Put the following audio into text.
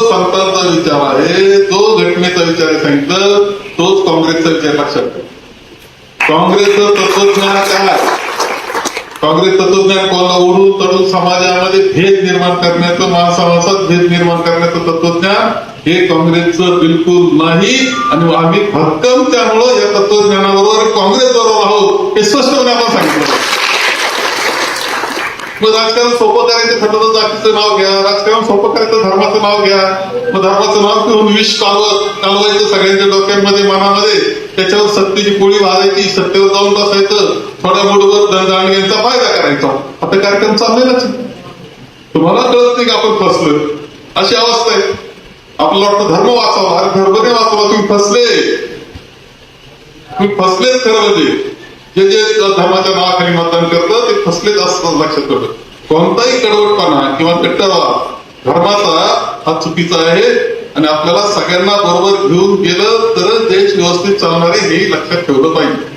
संतांचा विचार आहे, जो घटनेचा विचार आहे सांगितलं, तोच काँग्रेसचा विचार लक्षात ठेवा. काँग्रेसचं तत्वज्ञान काय? काँग्रेस तत्वज्ञान कोणाला ओढून तडून समाजामध्ये भेद निर्माण करण्याचं, माणसामाणसात भेद निर्माण करण्याचं तत्वज्ञान हे काँग्रेसचं बिलकुल नाही. आणि आम्ही भक्कम त्यामुळं या तत्वज्ञानाबरोबर काँग्रेस बरोबर आहोत हे स्पष्टपणे आपण सांगितलं. मग राजकारण सोपं करायचं ठरलं तर जातीचं नाव घ्या, राजकारण सोपं करायचं धर्माचं नाव घ्या. मग धर्माचं नाव घेऊन विष कालवायचं सगळ्यांच्या डोक्यांमध्ये, मनामध्ये, त्याच्यावर सत्तेची पोळी वाजायची, सत्तेवर जाऊन बसायचं, थोड्या मुठभर धनदांडग्यांचा फायदा करायचा. आता कार्यक्रम चाललेलाच. तुम्हाला कळत नाही की आपण फसलोय, अशी अवस्था आहे. आपल्याला वाटतं धर्म वाचावा, अरे धर्म नाही वाचवा, तुम्ही फसलेच खरं. म्हणजे जे धर्माच्या नावाखाली मतदान करतं ते फसलेच असतात. लक्षात ठेवलं. कोणताही कडवटपणा किंवा कट्टरवाद धर्माचा हा चुकीचा आहे. आणि आपल्याला सगळ्यांना बरोबर घेऊन गेलं तरच देश व्यवस्थित चालणार आहे, हे लक्षात ठेवलं पाहिजे.